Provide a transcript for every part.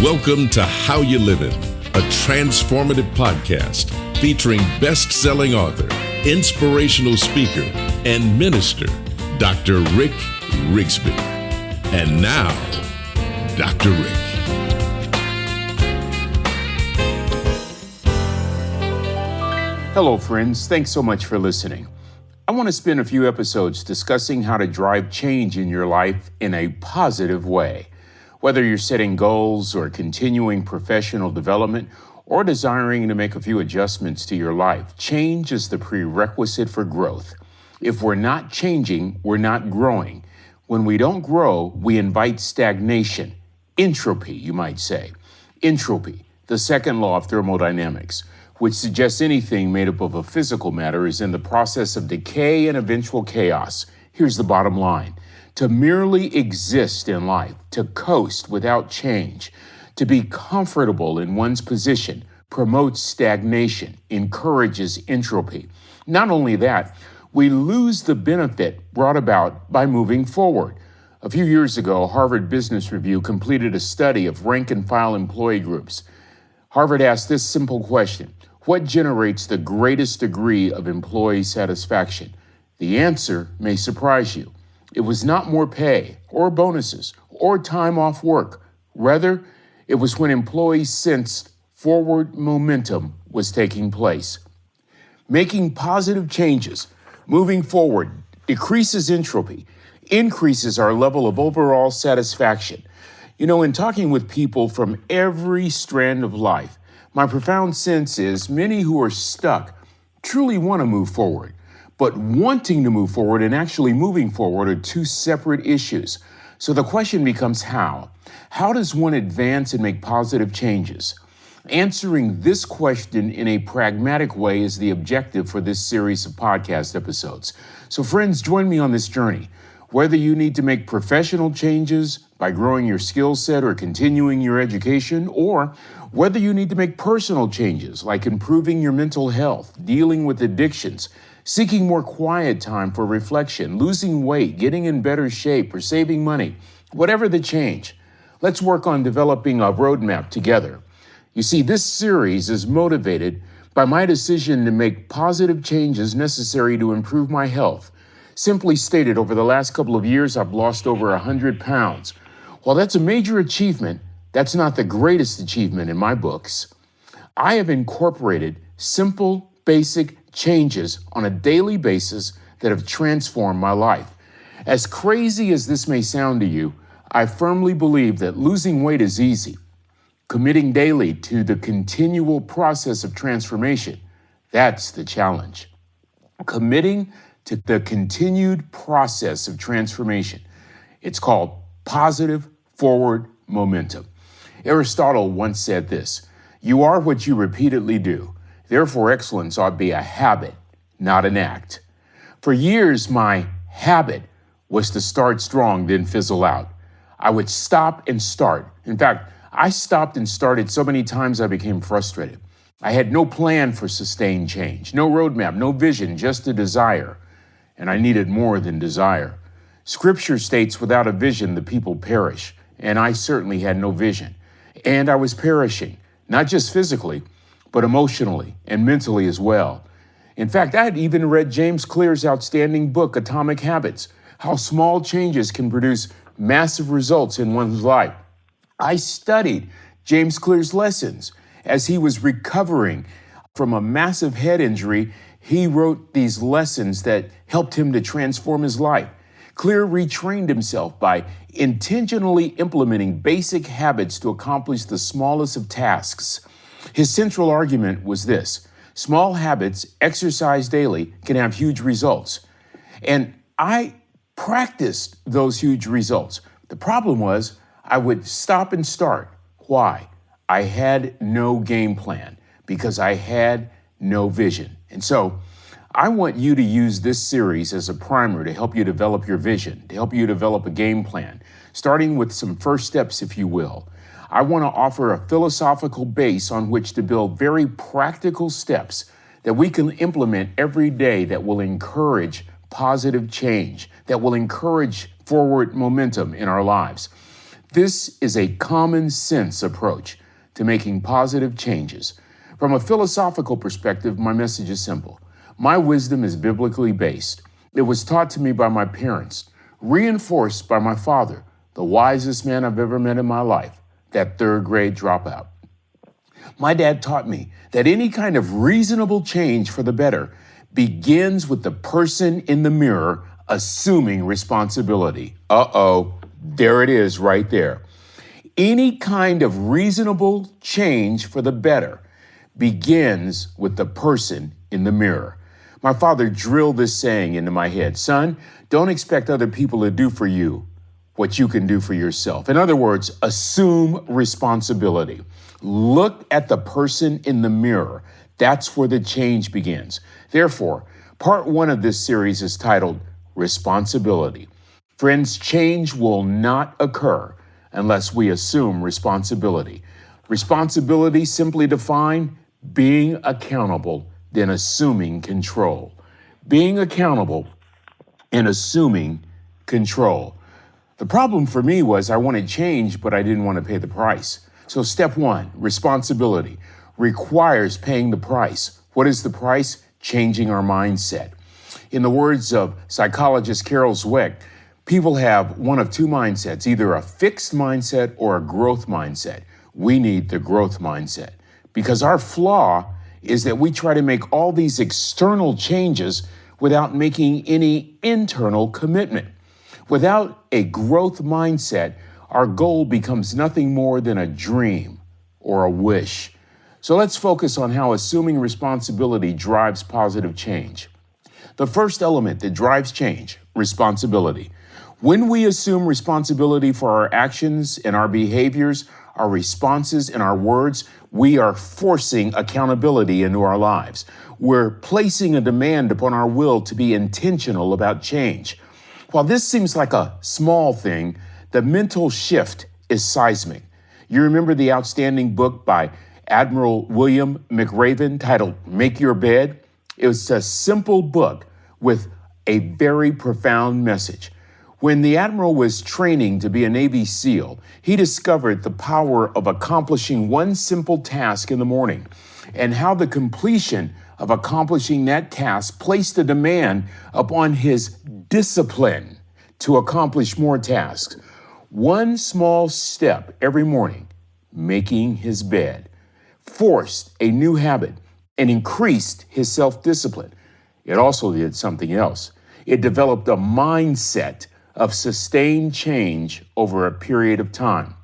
Welcome to How You Livin', a transformative podcast featuring best-selling author, inspirational speaker, and minister, Dr. Rick Rigsby. And now, Dr. Rick. Hello, friends. Thanks so much for listening. I want to spend a few episodes discussing how to drive change in your life in a positive way. Whether you're setting goals or continuing professional development or desiring to make a few adjustments to your life, change is the prerequisite for growth. If we're not changing, we're not growing. When we don't grow, we invite stagnation, entropy, you might say. Entropy, the second law of thermodynamics, which suggests anything made up of a physical matter is in the process of decay and eventual chaos. Here's the bottom line. To merely exist in life, to coast without change, to be comfortable in one's position, promotes stagnation, encourages entropy. Not only that, we lose the benefit brought about by moving forward. A few years ago, Harvard Business Review completed a study of rank-and-file employee groups. Harvard asked this simple question: what generates the greatest degree of employee satisfaction? The answer may surprise you. It was not more pay or bonuses or time off work. Rather, it was when employees sensed forward momentum was taking place. Making positive changes, moving forward, decreases entropy, increases our level of overall satisfaction. You know, in talking with people from every strand of life, my profound sense is many who are stuck truly want to move forward. But wanting to move forward and actually moving forward are two separate issues. So the question becomes how? How does one advance and make positive changes? Answering this question in a pragmatic way is the objective for this series of podcast episodes. So friends, join me on this journey. Whether you need to make professional changes by growing your skill set or continuing your education, or whether you need to make personal changes like improving your mental health, dealing with addictions, seeking more quiet time for reflection, losing weight, getting in better shape, or saving money, whatever the change, let's work on developing a roadmap together. You see, this series is motivated by my decision to make positive changes necessary to improve my health. Simply stated, over the last couple of years, I've lost over 100 pounds. While that's a major achievement, that's not the greatest achievement in my books. I have incorporated simple, basic changes on a daily basis that have transformed my life. As crazy as this may sound to you, I firmly believe that losing weight is easy. Committing daily to the continual process of transformation, that's the challenge. Committing to the continued process of transformation. It's called positive forward momentum. Aristotle once said this: "You are what you repeatedly do. Therefore, excellence ought to be a habit, not an act." For years, my habit was to start strong, then fizzle out. I would stop and start. In fact, I stopped and started so many times I became frustrated. I had no plan for sustained change, no roadmap, no vision, just a desire. And I needed more than desire. Scripture states, without a vision, the people perish. And I certainly had no vision. And I was perishing, not just physically, but emotionally and mentally as well. In fact, I had even read James Clear's outstanding book, Atomic Habits, how small changes can produce massive results in one's life. I studied James Clear's lessons. As he was recovering from a massive head injury, he wrote these lessons that helped him to transform his life. Clear retrained himself by intentionally implementing basic habits to accomplish the smallest of tasks. His central argument was this: small habits exercised daily can have huge results. And I practiced those huge results. The problem was I would stop and start. Why? I had no game plan because I had no vision. And so I want you to use this series as a primer to help you develop your vision, to help you develop a game plan, starting with some first steps, if you will. I want to offer a philosophical base on which to build very practical steps that we can implement every day that will encourage positive change, that will encourage forward momentum in our lives. This is a common sense approach to making positive changes. From a philosophical perspective, my message is simple. My wisdom is biblically based. It was taught to me by my parents, reinforced by my father, the wisest man I've ever met in my life, that third grade dropout. My dad taught me that any kind of reasonable change for the better begins with the person in the mirror assuming responsibility. There it is right there. Any kind of reasonable change for the better begins with the person in the mirror. My father drilled this saying into my head: son, don't expect other people to do for you what you can do for yourself. In other words, assume responsibility. Look at the person in the mirror. That's where the change begins. Therefore, part one of this series is titled Responsibility. Friends, change will not occur unless we assume responsibility. Responsibility, simply defined, being accountable, then assuming control. Being accountable and assuming control. The problem for me was I wanted change, but I didn't want to pay the price. So step one, responsibility, requires paying the price. What is the price? Changing our mindset. In the words of psychologist Carol Dweck, people have one of two mindsets, either a fixed mindset or a growth mindset. We need the growth mindset because our flaw is that we try to make all these external changes without making any internal commitment. Without a growth mindset, our goal becomes nothing more than a dream or a wish. So let's focus on how assuming responsibility drives positive change. The first element that drives change, responsibility. When we assume responsibility for our actions and our behaviors, our responses and our words, we are forcing accountability into our lives. We're placing a demand upon our will to be intentional about change. While this seems like a small thing, the mental shift is seismic. You remember the outstanding book by Admiral William McRaven titled Make Your Bed? It was a simple book with a very profound message. When the Admiral was training to be a Navy SEAL, he discovered the power of accomplishing one simple task in the morning and how the completion of accomplishing that task placed a demand upon his discipline to accomplish more tasks. One small step every morning, making his bed, forced a new habit and increased his self-discipline. It also did something else. It developed a mindset of sustained change over a period of time.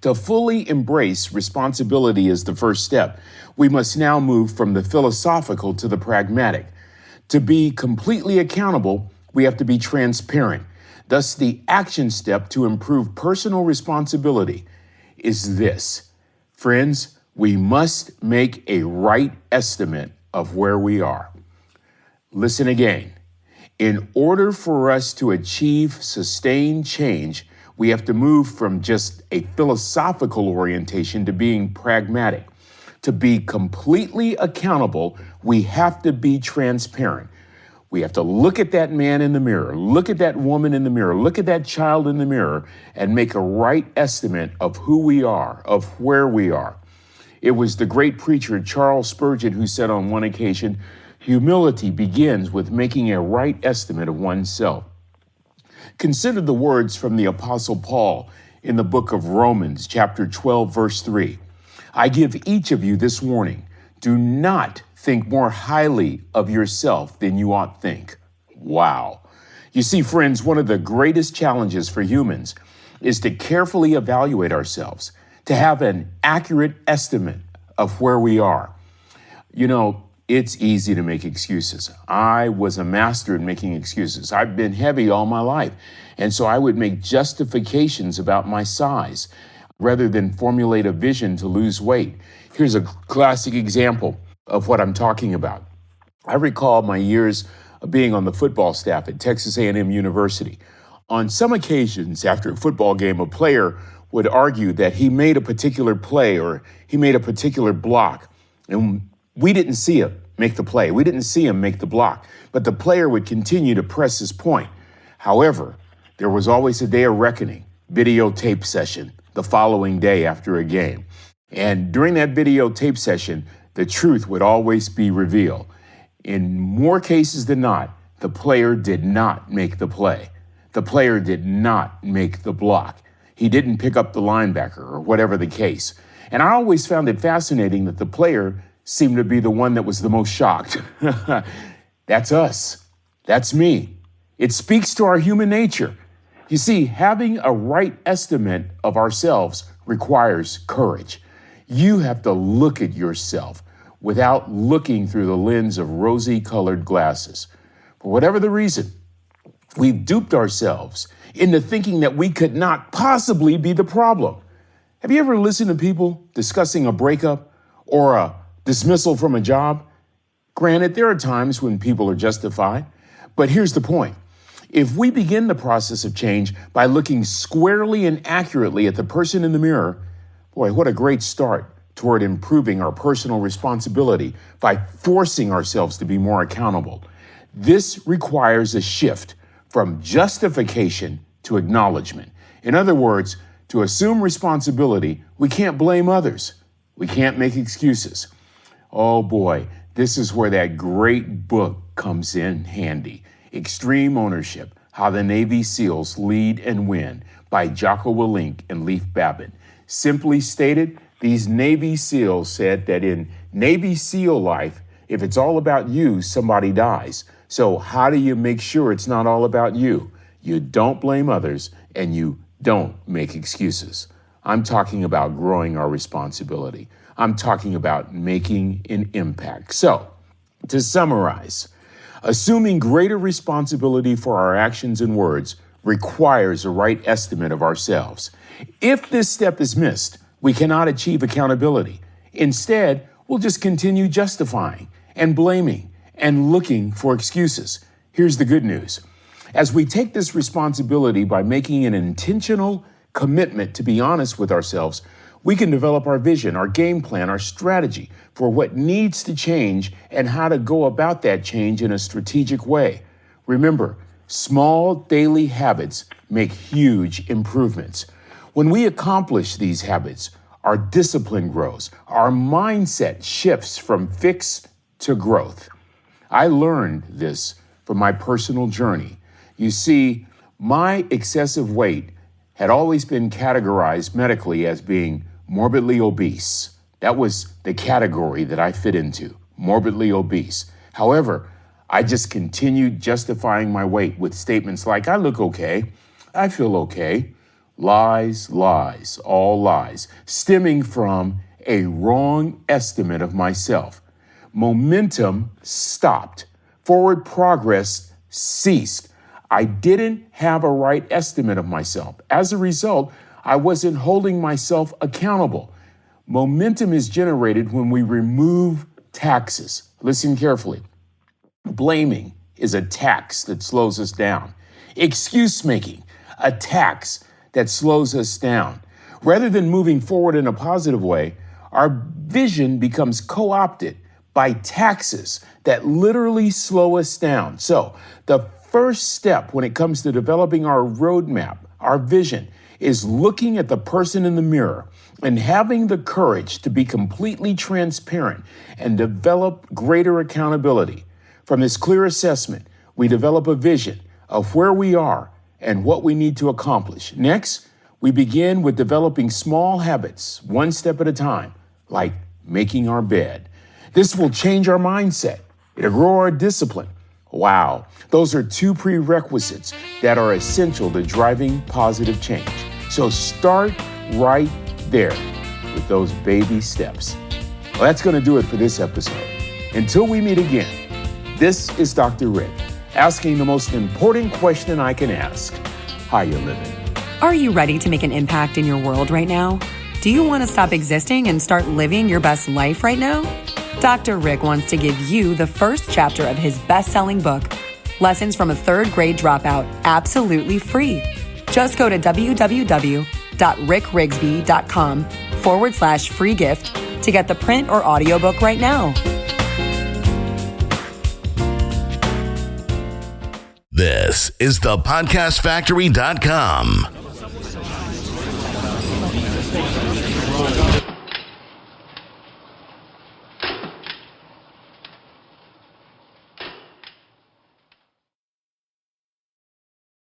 To fully embrace responsibility is the first step. We must now move from the philosophical to the pragmatic. To be completely accountable, we have to be transparent. Thus, the action step to improve personal responsibility is this. Friends, we must make a right estimate of where we are. Listen again. In order for us to achieve sustained change, we have to move from just a philosophical orientation to being pragmatic. To be completely accountable, we have to be transparent. We have to look at that man in the mirror, look at that woman in the mirror, look at that child in the mirror, and make a right estimate of who we are, of where we are. It was the great preacher Charles Spurgeon who said on one occasion, humility begins with making a right estimate of oneself. Consider the words from the Apostle Paul in the book of Romans, chapter 12, verse 3. I give each of you this warning. Do not think more highly of yourself than you ought think. Wow. You see, friends, one of the greatest challenges for humans is to carefully evaluate ourselves, to have an accurate estimate of where we are. You know, it's easy to make excuses. I was a master at making excuses. I've been heavy all my life. And so I would make justifications about my size rather than formulate a vision to lose weight. Here's a classic example of what I'm talking about. I recall my years of being on the football staff at Texas A&M University. On some occasions after a football game, a player would argue that he made a particular play or he made a particular block. And we didn't see him make the play. We didn't see him make the block, but the player would continue to press his point. However, there was always a day of reckoning videotape session the following day after a game. And during that videotape session, the truth would always be revealed. In more cases than not, the player did not make the play. The player did not make the block. He didn't pick up the linebacker or whatever the case. And I always found it fascinating that the player seemed to be the one that was the most shocked. That's us. That's me. It speaks to our human nature. You see, having a right estimate of ourselves requires courage. You have to look at yourself without looking through the lens of rosy-colored glasses. For whatever the reason, we've duped ourselves into thinking that we could not possibly be the problem. Have you ever listened to people discussing a breakup or a dismissal from a job? Granted, there are times when people are justified, but here's the point. If we begin the process of change by looking squarely and accurately at the person in the mirror, boy, what a great start toward improving our personal responsibility by forcing ourselves to be more accountable. This requires a shift from justification to acknowledgement. In other words, to assume responsibility, we can't blame others. We can't make excuses. Oh boy, this is where that great book comes in handy. Extreme Ownership, How the Navy SEALs Lead and Win by Jocko Willink and Leif Babbitt. Simply stated, these Navy SEALs said that in Navy SEAL life, if it's all about you, somebody dies. So how do you make sure it's not all about you? You don't blame others and you don't make excuses. I'm talking about growing our responsibility. I'm talking about making an impact. So, to summarize, assuming greater responsibility for our actions and words requires a right estimate of ourselves. If this step is missed, we cannot achieve accountability. Instead, we'll just continue justifying and blaming and looking for excuses. Here's the good news. As we take this responsibility by making an intentional commitment to be honest with ourselves, we can develop our vision, our game plan, our strategy for what needs to change and how to go about that change in a strategic way. Remember, small daily habits make huge improvements. When we accomplish these habits, our discipline grows, our mindset shifts from fix to growth. I learned this from my personal journey. You see, my excessive weight had always been categorized medically as being morbidly obese. That was the category that I fit into, morbidly obese. However, I just continued justifying my weight with statements like, I look okay, I feel okay. Lies, lies, all lies, stemming from a wrong estimate of myself. Momentum stopped. Forward progress ceased. I didn't have a right estimate of myself. As a result, I wasn't holding myself accountable. Momentum is generated when we remove taxes. Listen carefully. Blaming is a tax that slows us down. Excuse making, a tax that slows us down. Rather than moving forward in a positive way, our vision becomes co-opted by taxes that literally slow us down. So the first step when it comes to developing our roadmap, our vision, is looking at the person in the mirror and having the courage to be completely transparent and develop greater accountability. From this clear assessment, we develop a vision of where we are and what we need to accomplish. Next, we begin with developing small habits, one step at a time, like making our bed. This will change our mindset. It'll grow our discipline. Wow, those are two prerequisites that are essential to driving positive change. So start right there with those baby steps. Well, that's going to do it for this episode. Until we meet again, this is Dr. Rick, asking the most important question I can ask. How you living? Are you ready to make an impact in your world right now? Do you want to stop existing and start living your best life right now? Dr. Rick wants to give you the first chapter of his best-selling book, Lessons from a Third Grade Dropout, absolutely free. Just go to www.rickrigsby.com/free gift to get the print or audiobook right now. This is thepodcastfactory.com.